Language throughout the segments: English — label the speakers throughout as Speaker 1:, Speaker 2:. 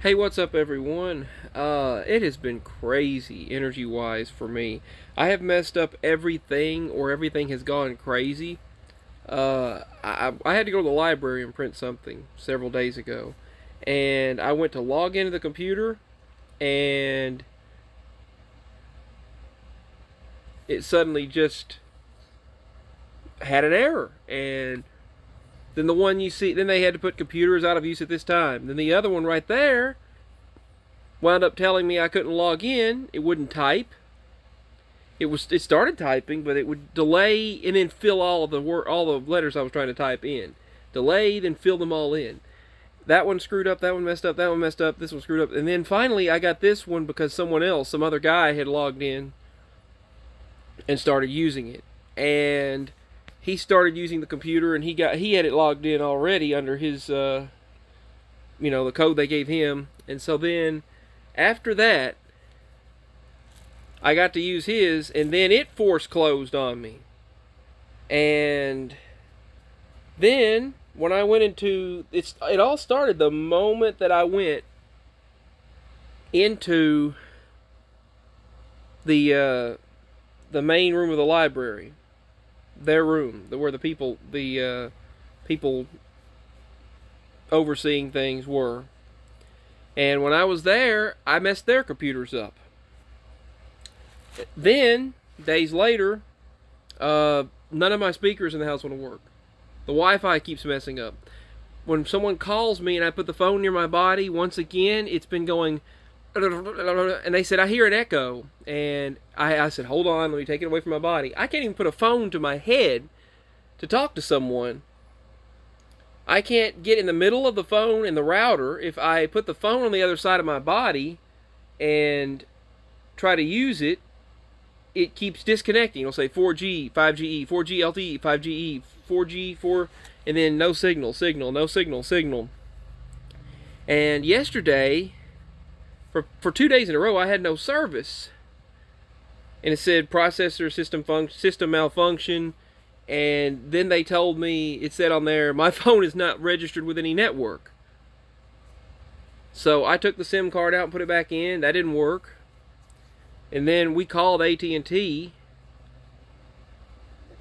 Speaker 1: Hey, what's up, everyone? It has been crazy energy-wise for me. I have messed up everything, or everything has gone crazy. I had to go to the library and print something several days ago, and I went to log into the computer, and it suddenly just had an error. And then the one you see, then they had to put computers out of use at this time. Then the other one right there wound up telling me I couldn't log in. It wouldn't type. It started typing, but it would delay and then fill all the letters I was trying to type in. Delay, then fill them all in. That one screwed up. That one messed up. That one messed up. This one screwed up. And then finally, I got this one because someone else, some other guy, had logged in and started using it. And he started using the computer, and he had it logged in already under his the code they gave him. And so then after that, I got to use his, and then it force closed on me. And then when I went into it all started the moment that I went into the main room of the library, their room, where the people overseeing things were. And when I was there, I messed their computers up. Then, days later, none of my speakers in the house want to work. The Wi-Fi keeps messing up. When someone calls me and I put the phone near my body, once again, it's been going. And they said, I hear an echo. And I said, hold on, let me take it away from my body. I can't even put a phone to my head to talk to someone. I can't get in the middle of the phone and the router. If I put the phone on the other side of my body and try to use it, it keeps disconnecting. It'll say 4G, 5GE, 4G LTE, 5GE, 4G, 4, and then no signal, no signal. And yesterday, for 2 days in a row, I had no service. And it said processor system malfunction. And then they told me, it said on there, my phone is not registered with any network. So I took the SIM card out and put it back in. That didn't work. And then we called AT&T.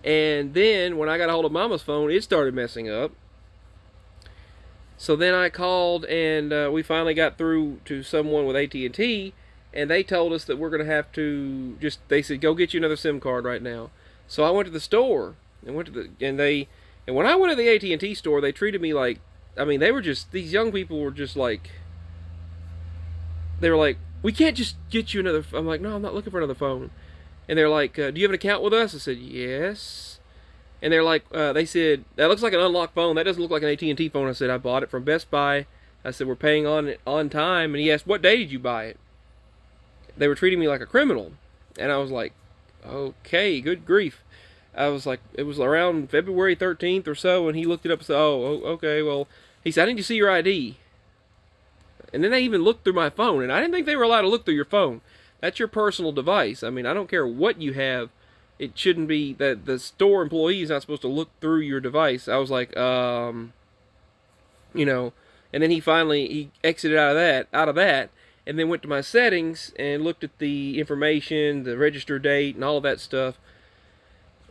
Speaker 1: And then when I got a hold of Mama's phone, it started messing up. So then I called, and we finally got through to someone with AT&T, and they told us that we're going to have to they said, go get you another SIM card right now. So I went to the store, and when I went to the AT&T store, they treated me like, these young people were just like, they were like, we can't just get you another. I'm like, no, I'm not looking for another phone. And they're like, do you have an account with us? I said, yes. And they're like, they said, that looks like an unlocked phone. That doesn't look like an AT&T phone. I said, I bought it from Best Buy. I said, we're paying on it on time. And he asked, what day did you buy it? They were treating me like a criminal. And I was like, okay, good grief. I was like, it was around February 13th or so, and he looked it up and said, oh, okay, well, he said, I need to see your ID. And then they even looked through my phone, and I didn't think they were allowed to look through your phone. That's your personal device. I mean, I don't care what you have. It shouldn't be that the store employee is not supposed to look through your device. I was like, and then he exited out of that, and then went to my settings and looked at the information, the register date, and all of that stuff.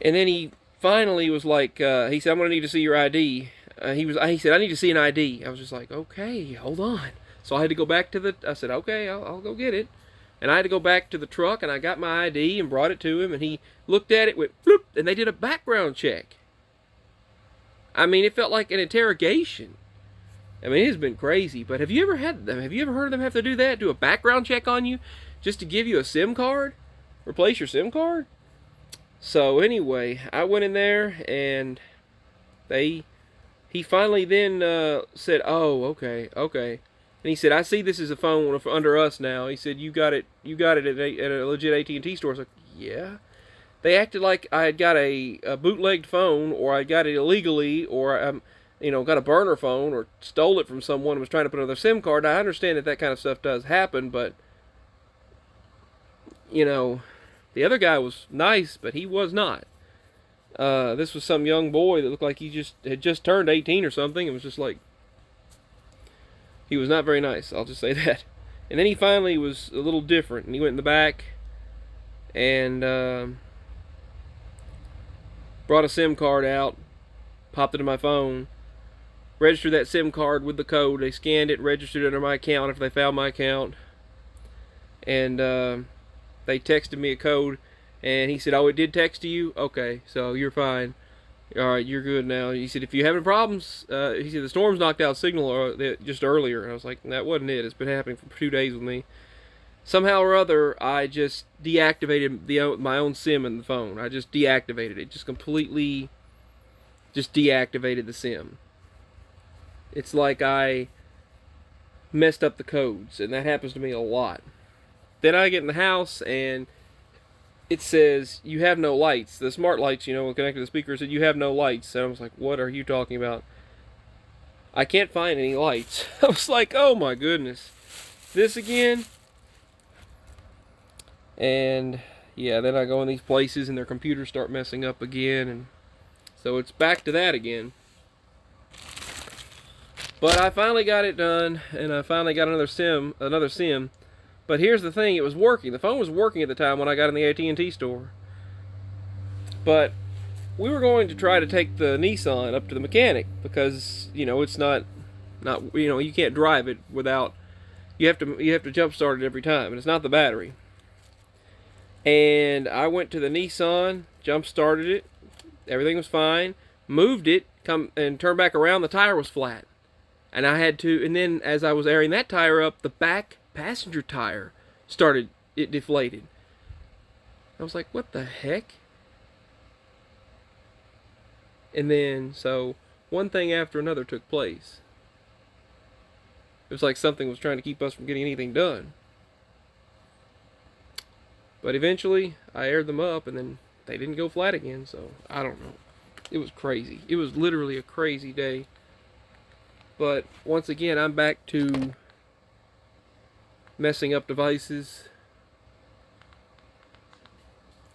Speaker 1: And then he finally was like, he said, I'm going to need to see your ID. He said, I need to see an ID. I was just like, okay, hold on. So I had to go back I said, okay, I'll go get it. And I had to go back to the truck, and I got my ID and brought it to him, and he looked at it, went bloop, and they did a background check. I mean, it felt like an interrogation. I mean, it has been crazy, but have you ever heard of them have to do that? Do a background check on you just to give you a SIM card? Replace your SIM card? So anyway, I went in there, and he finally then said, oh, okay. And he said, I see this is a phone under us now. He said, you got it at a legit AT&T store. I was like, yeah. They acted like I had got a bootlegged phone, or I got it illegally, or got a burner phone, or stole it from someone and was trying to put another SIM card. Now, I understand that kind of stuff does happen, but, the other guy was nice, but he was not. This was some young boy that looked like he had just turned 18 or something. It was just like, He was not very nice, I'll just say that. And then he finally was a little different, and he went in the back and brought a SIM card out, popped it in my phone, registered that SIM card with the code. They scanned it, registered it under my account if they found my account, and they texted me a code, and he said, "Oh, it did text to you? Okay, so you're fine. All right, you're good now." He said, "If you're having problems," he said, "the storm's knocked out signal just earlier." And I was like, "That wasn't it. It's been happening for 2 days with me." Somehow or other, I just deactivated my own SIM in the phone. I just deactivated it. Just completely just deactivated the SIM. It's like I messed up the codes, and that happens to me a lot. Then I get in the house, and it says, "You have no lights." The smart lights, connected to the speaker, said, "You have no lights." And I was like, "What are you talking about?" I can't find any lights. I was like, oh my goodness. This again? And yeah, then I go in these places and their computers start messing up again, and so it's back to that again. But I finally got it done, and I finally got another SIM. But here's the thing, it was working. The phone was working at the time when I got in the AT&T store. But we were going to try to take the Nissan up to the mechanic because, it's not you can't drive it without, you have to jump start it every time, and it's not the battery. And I went to the Nissan, jump started it, everything was fine, moved it, and turned back around, the tire was flat. And then as I was airing that tire up, the back passenger tire it deflated. I was like, what the heck? And then, so, one thing after another took place. It was like something was trying to keep us from getting anything done. But eventually, I aired them up, and then they didn't go flat again, so I don't know. It was crazy. It was literally a crazy day. But once again, I'm back to messing up devices.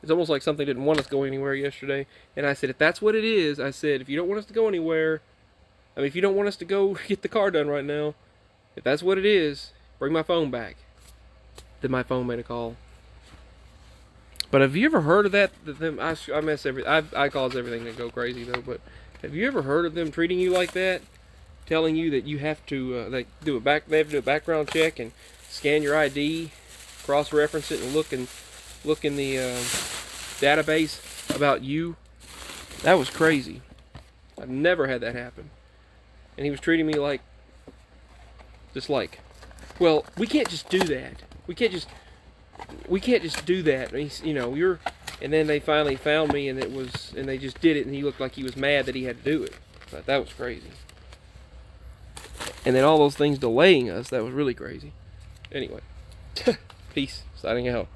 Speaker 1: It's almost like something didn't want us to go anywhere yesterday. And I said, if that's what it is, I said, if you don't want us to go anywhere, if you don't want us to go get the car done right now, if that's what it is, bring my phone back. Then my phone made a call. But have you ever heard of that? I cause everything to go crazy though. But have you ever heard of them treating you like that? Telling you that you have to they have to do a background check and scan your ID, cross-reference it, and look in the database about you. That was crazy. I've never had that happen. And he was treating me like, well, we can't just do that. We can't just do that. And then they finally found me, and they just did it, and he looked like he was mad that he had to do it. But that was crazy. And then all those things delaying us, that was really crazy. Anyway, peace, signing out.